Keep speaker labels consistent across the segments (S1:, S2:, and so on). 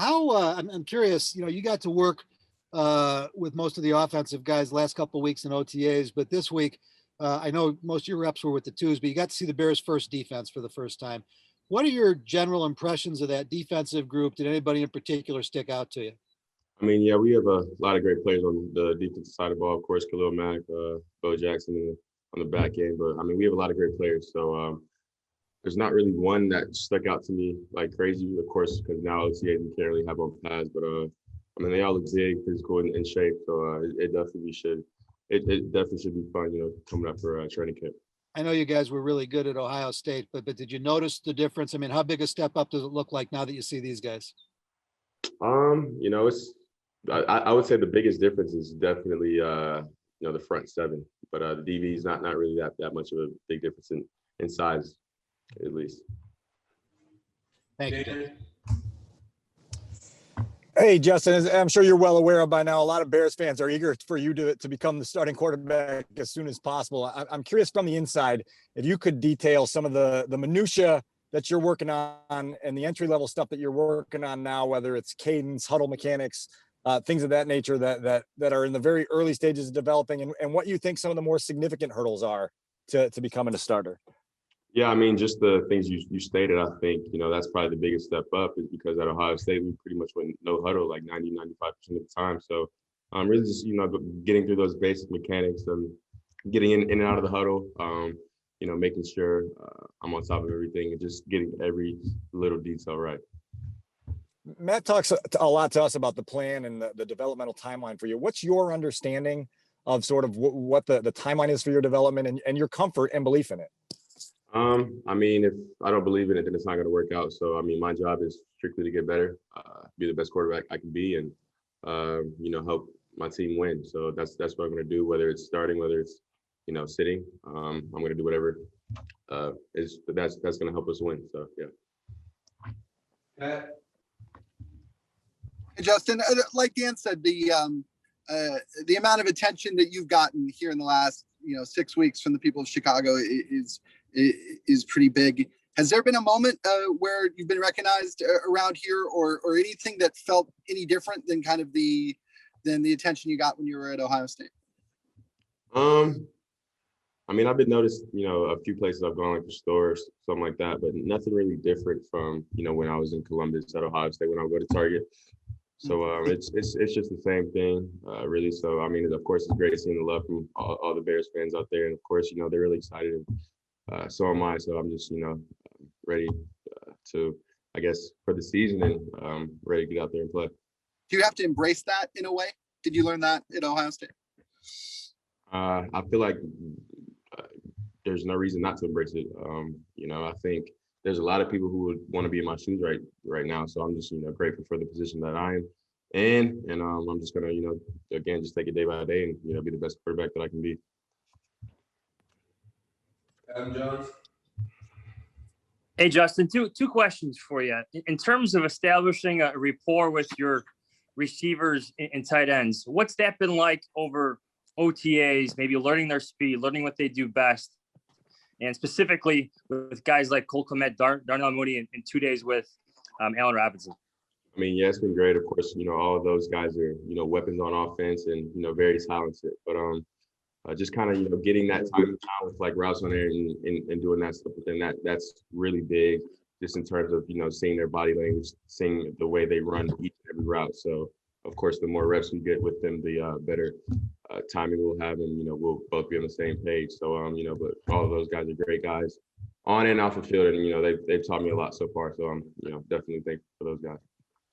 S1: I'm curious, you got to work with most of the offensive guys last couple of weeks in OTAs, but this week, I know most of your reps were with the twos, but you got to see the Bears' first defense for the first time. What are your general impressions of that defensive group? Did anybody in particular stick out to you?
S2: I mean, yeah, we have a lot of great players on the defensive side of the ball. Of course, Khalil Mack, Bo Jackson on the back end. But, I mean, we have a lot of great players. So there's not really one that stuck out to me like crazy, of course, because now OTAs we can't really have on pads. But, I mean, they all look big, physical, and in shape. So it definitely should be fun, coming up for training camp.
S1: I know you guys were really good at Ohio State, but did you notice the difference? I mean, how big a step up does it look like now that you see these guys?
S2: It's I would say the biggest difference is definitely the front seven, but the DB is not really that much of a big difference in size, at least.
S1: Thank you.
S3: Hey, Justin, as I'm sure you're well aware of by now, a lot of Bears fans are eager for you to become the starting quarterback as soon as possible. I'm curious from the inside, if you could detail some of the minutia that you're working on and the entry-level stuff that you're working on now, whether it's cadence, huddle mechanics, things of that nature that are in the very early stages of developing, and what you think some of the more significant hurdles are to becoming a starter.
S2: Yeah, I mean, just the things you stated, I think, that's probably the biggest step up is because at Ohio State, we pretty much went no huddle like 90, 95% of the time. So really just, getting through those basic mechanics and getting in and out of the huddle, making sure I'm on top of everything and just getting every little detail right.
S3: Matt talks a lot to us about the plan and the developmental timeline for you. What's your understanding of sort of what the timeline is for your development and your comfort and belief in it?
S2: I mean, if I don't believe in it, then it's not going to work out. So, I mean, my job is strictly to get better, be the best quarterback I can be, and help my team win. So that's what I'm going to do, whether it's starting, whether it's sitting. I'm going to do whatever that's going to help us win. So yeah.
S4: Hey, Justin, like Dan said, the amount of attention that you've gotten here in the last 6 weeks from the people of Chicago is pretty big. Has there been a moment where you've been recognized around here, or anything that felt any different than kind of the attention you got when you were at Ohio State?
S2: I mean, I've been noticed, a few places I've gone, like the stores, something like that, but nothing really different from, when I was in Columbus at Ohio State when I would go to Target. So it's just the same thing, really. So, I mean, of course, it's great seeing the love from all the Bears fans out there. And, of course, they're really excited. So am I. So I'm just, ready to, I guess, for the season and ready to get out there and play.
S4: Do you have to embrace that in a way? Did you learn that at Ohio State?
S2: I feel like there's no reason not to embrace it. I think there's a lot of people who would want to be in my shoes right now. So I'm just, grateful for the position that I am in. And I'm just going to, again, just take it day by day and, be the best quarterback that I can be.
S5: Adam Jones.
S6: Hey, Justin, two questions for you. In terms of establishing a rapport with your receivers and tight ends, what's that been like over OTAs, maybe learning their speed, learning what they do best, and specifically with guys like Cole Kmet, Darnell Mooney, in 2 days with Allen Robinson?
S2: I mean, yeah, it's been great. Of course, all of those guys are, weapons on offense and, very talented. But just kind of, getting that time with like routes on there and doing that stuff with them, that's really big just in terms of, seeing their body language, seeing the way they run each and every route. So, of course, the more reps we get with them, the better timing we'll have, and, we'll both be on the same page. So, but all of those guys are great guys on and off the field, and, they've taught me a lot so far. So I'm, definitely thankful for those guys.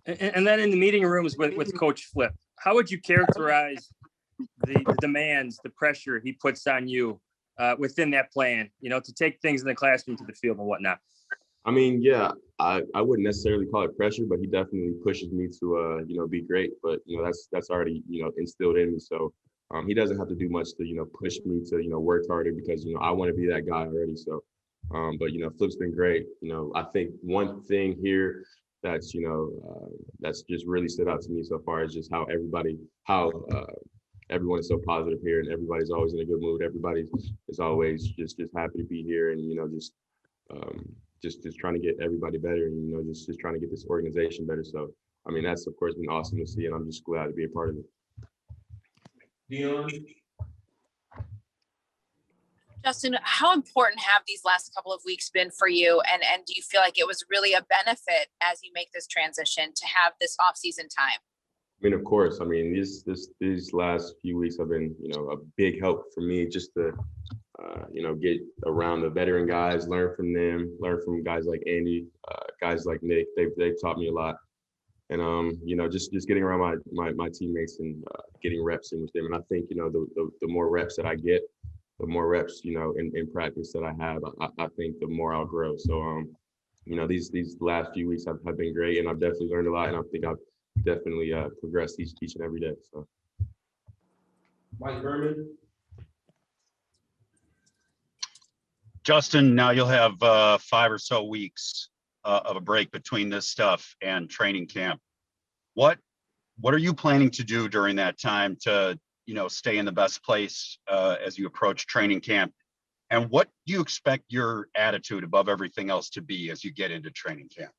S6: And then in the meeting rooms with Coach Flip, how would you characterize the demands, the pressure he puts on you within that plan, to take things in the classroom to the field and whatnot?
S2: I mean, yeah, I wouldn't necessarily call it pressure, but he definitely pushes me to, be great. But, that's already, instilled in me. So he doesn't have to do much to, push me to, work harder because, I want to be that guy already. So, but, Flip's been great. I think one thing here that's, that's just really stood out to me so far is just how everyone is so positive here, and everybody's always in a good mood. Everybody is always just happy to be here, and just trying to get everybody better, and just trying to get this organization better. So I mean, that's of course been awesome to see, and I'm just glad to be a part of it.
S5: Dion?
S7: Justin, how important have these last couple of weeks been for you? And do you feel like it was really a benefit as you make this transition to have this off-season time?
S2: I mean, of course. I mean, these last few weeks have been, a big help for me just to, get around the veteran guys, learn from them, learn from guys like Andy, guys like Nick. They've taught me a lot, and just getting around my teammates and getting reps in with them. And I think the more reps that I get, the more reps in practice that I have, I think the more I'll grow. So these last few weeks have been great, and I've definitely learned a lot, and I think I've definitely progressed each and every day. So,
S5: Mike Berman?
S8: Justin, now you'll have 5 or so weeks of a break between this stuff and training camp. What are you planning to do during that time to stay in the best place as you approach training camp? And what do you expect your attitude above everything else to be as you get into training camp?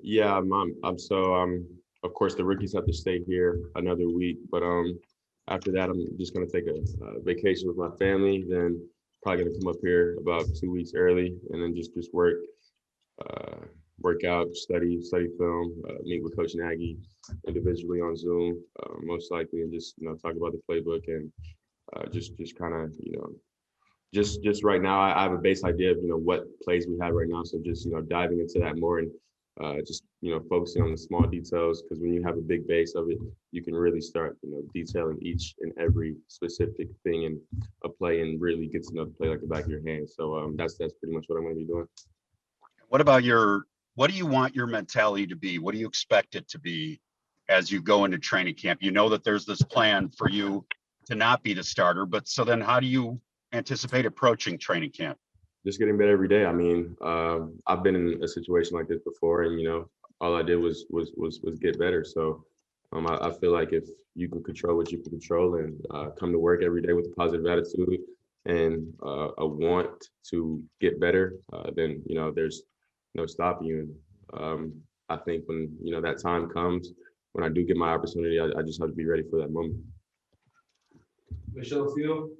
S2: Yeah, I'm of course the rookies have to stay here another week, but after that I'm just gonna take a vacation with my family, then probably gonna come up here about 2 weeks early and then just work out, study film, meet with Coach Nagy individually on Zoom, most likely, and just talk about the playbook and just kind of just right now I have a base idea of what plays we have right now, so just diving into that more and just focusing on the small details, because when you have a big base of it, you can really start detailing each and every specific thing in a play and really get to know the play like the back of your hand. So that's pretty much what I'm going to be doing.
S8: What do you want your mentality to be? What do you expect it to be as you go into training camp? You know that there's this plan for you to not be the starter, but so then how do you anticipate approaching training camp?
S2: Just getting better every day. I mean, I've been in a situation like this before, and all I did was get better. So I feel like if you can control what you can control and come to work every day with a positive attitude and a want to get better, then there's no stopping you. I think when that time comes, when I do get my opportunity, I just have to be ready for that moment.
S5: Michelle Field?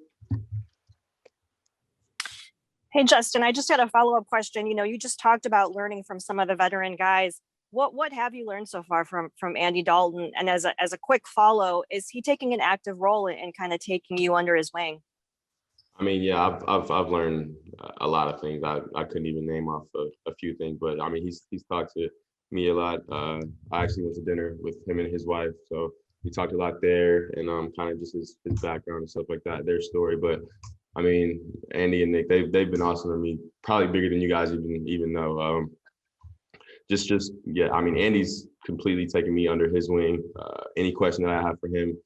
S9: Hey, Justin, I just had a follow-up question. You just talked about learning from some of the veteran guys. What have you learned so far from Andy Dalton? And as a quick follow, is he taking an active role in kind of taking you under his wing?
S2: I mean, yeah, I've learned a lot of things. I couldn't even name off a few things, but I mean, he's talked to me a lot. I actually went to dinner with him and his wife, so we talked a lot there, and kind of just his background and stuff like that, their story. But I mean, Andy and Nick, they've been awesome to me, probably bigger than you guys even know. Yeah, I mean, Andy's completely taking me under his wing. Any question that I have for him,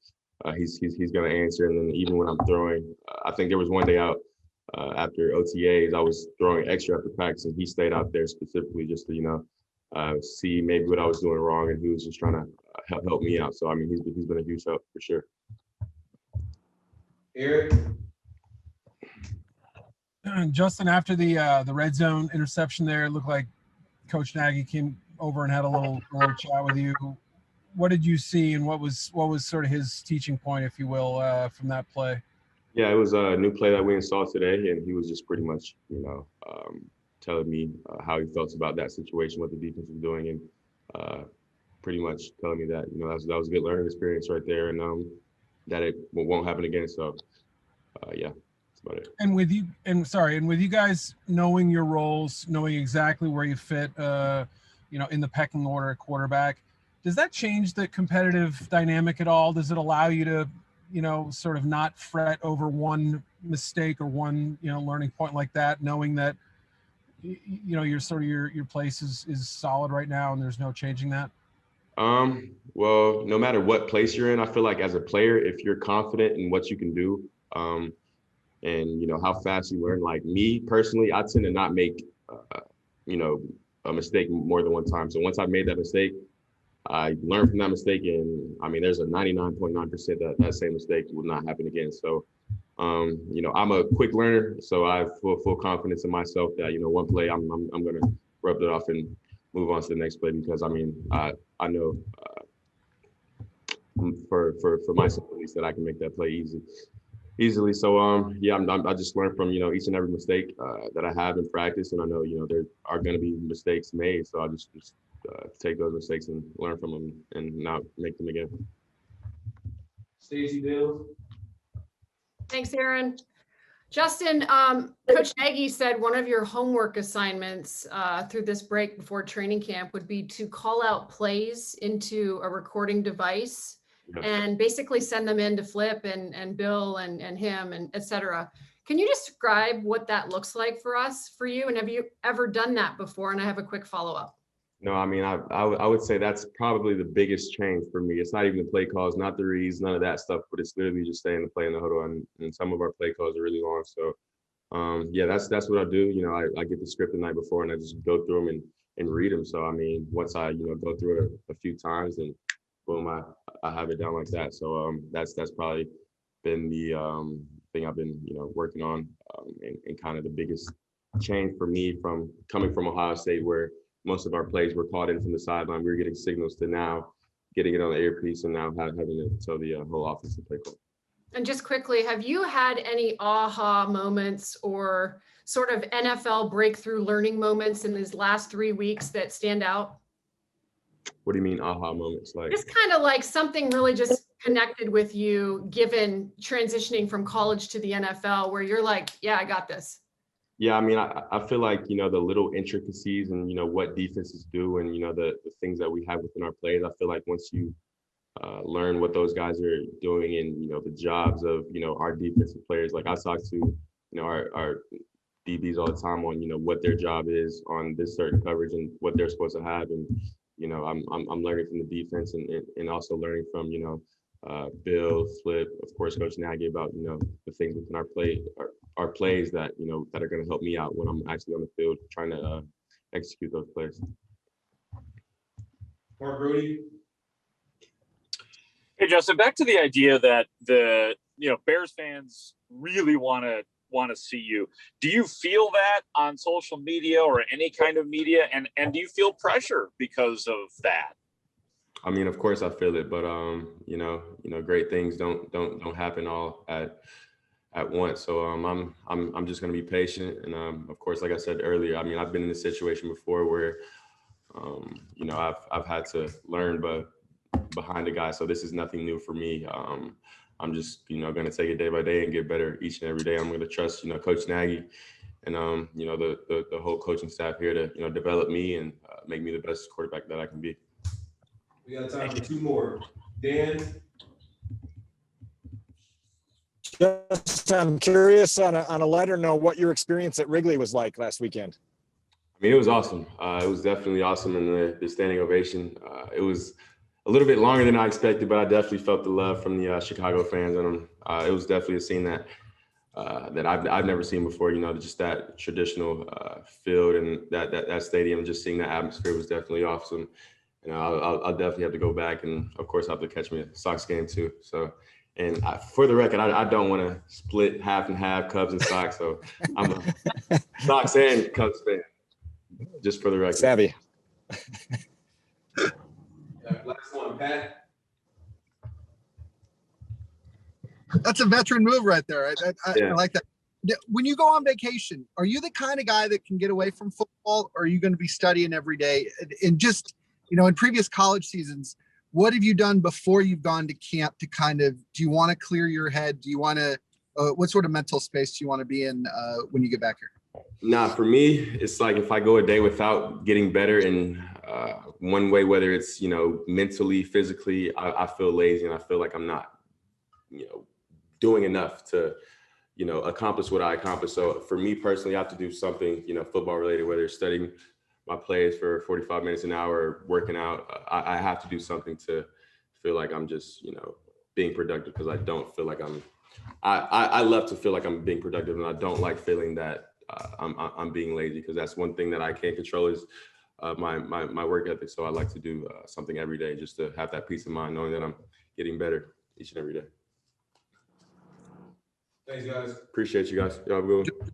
S2: he's gonna answer. And then even when I'm throwing, I think there was one day out after OTAs, I was throwing extra after practice, and he stayed out there specifically just to see maybe what I was doing wrong, and he was just trying to help me out. So I mean, he's been a huge help for sure.
S5: Eric?
S10: Justin, after the red zone interception there, it looked like Coach Nagy came over and had a little chat with you. What did you see, and what was sort of his teaching point, if you will, from that play?
S2: Yeah, it was a new play that we saw today, and he was just pretty much, telling me how he felt about that situation, what the defense was doing, and pretty much telling me that that was a good learning experience right there, and that it won't happen again. So, yeah. About it.
S10: And with you guys knowing your roles, knowing exactly where you fit, in the pecking order at quarterback, does that change the competitive dynamic at all? Does it allow you to, sort of not fret over one mistake or one, learning point like that, knowing that, your place is solid right now and there's no changing that?
S2: Well, no matter what place you're in, I feel like as a player, if you're confident in what you can do, and how fast you learn. Like me personally, I tend to not make a mistake more than one time. So once I've made that mistake, I learn from that mistake, and I mean there's a 99.9% that same mistake will not happen again. So I'm a quick learner, so I have full confidence in myself that one play I'm gonna rub it off and move on to the next play, because I mean, I know for myself at least that I can make that play easily. So yeah, I just learned from each and every mistake that I have in practice, and I know there are going to be mistakes made. So I just take those mistakes and learn from them and not make them again.
S5: Stacey Dales.
S11: Thanks, Aaron. Justin, Coach Nagy said one of your homework assignments through this break before training camp would be to call out plays into a recording device and basically send them in to Flip and Bill and him and et cetera. Can you describe what that looks like for you? And have you ever done that before? And I have a quick follow-up.
S2: No, I mean, I would say that's probably the biggest change for me. It's not even the play calls, not the reads, none of that stuff, but it's literally just staying the play in the huddle. And some of our play calls are really long. So, yeah, that's what I do. I get the script the night before and I just go through them and read them. So, I mean, once I, go through it a few times and boom, I have it down like that. So, that's probably been the thing I've been, working on and kind of the biggest change for me from coming from Ohio State, where most of our plays were called in from the sideline. We were getting signals to now getting it on the earpiece and now having to tell the whole offense to play call.
S11: And just quickly, have you had any aha moments or sort of NFL breakthrough learning moments in these last 3 weeks that stand out?
S2: What do you mean aha moments? Like
S11: just kind of like something really just connected with you given transitioning from college to the NFL where you're like, yeah, I got this.
S2: Yeah, I mean, I feel like, the little intricacies and, what defenses do and, the things that we have within our plays, I feel like once you learn what those guys are doing and, the jobs of, our defensive players, like I talk to, our DBs all the time on, what their job is on this certain coverage and what they're supposed to have. And, I'm learning from the defense and also learning from, Bill, Flip, of course, Coach Nagy about, the things within our plays that, that are going to help me out when I'm actually on the field trying to execute those plays.
S5: Mark Rudy.
S12: Hey, Justin, back to the idea that the, Bears fans really want to see you. Do you feel that on social media or any kind of media? And do you feel pressure because of that?
S2: I mean, of course I feel it, but great things don't happen all at once. So I'm just going to be patient. And of course, like I said earlier, I mean, I've been in this situation before where, I've had to learn, but behind a guy. So this is nothing new for me. I'm just, going to take it day by day and get better each and every day. I'm going to trust, Coach Nagy and, the whole coaching staff here to, develop me and make me the best quarterback that I can be.
S5: We got time for 2 more. Dan.
S3: Just, I'm curious on a lighter note, what your experience at Wrigley was like last weekend.
S2: I mean, it was awesome. It was definitely awesome, and the standing ovation. It was a little bit longer than I expected, but I definitely felt the love from the Chicago fans, and it was definitely a scene that I've never seen before. Just that traditional field and that stadium, just seeing that atmosphere was definitely awesome. I'll definitely have to go back, and of course, I'll have to catch me a Sox game too. So. And for the record, I don't want to split half and half, Cubs and Sox. So I'm a Sox and Cubs fan, just for the record.
S3: Savvy.
S5: Last one, Pat.
S4: That's a veteran move right there. I like that. When you go on vacation, are you the kind of guy that can get away from football, or are you going to be studying every day? And just, in previous college seasons, what have you done before you've gone to camp to kind of, do you want to clear your head? Do you want to, what sort of mental space do you want to be in when you get back here?
S2: Nah, for me, it's like if I go a day without getting better in one way, whether it's, mentally, physically, I feel lazy and I feel like I'm not, doing enough to, accomplish what I accomplished. So for me personally, I have to do something, football related, whether it's studying my plays for 45 minutes an hour, working out. I have to do something to feel like I'm just, being productive, because I don't feel like I love to feel like I'm being productive, and I don't like feeling that I'm being lazy, because that's one thing that I can't control is my work ethic. So I like to do something every day just to have that peace of mind, knowing that I'm getting better each and every day.
S5: Thanks, guys.
S2: Appreciate you guys. Y'all have a good one.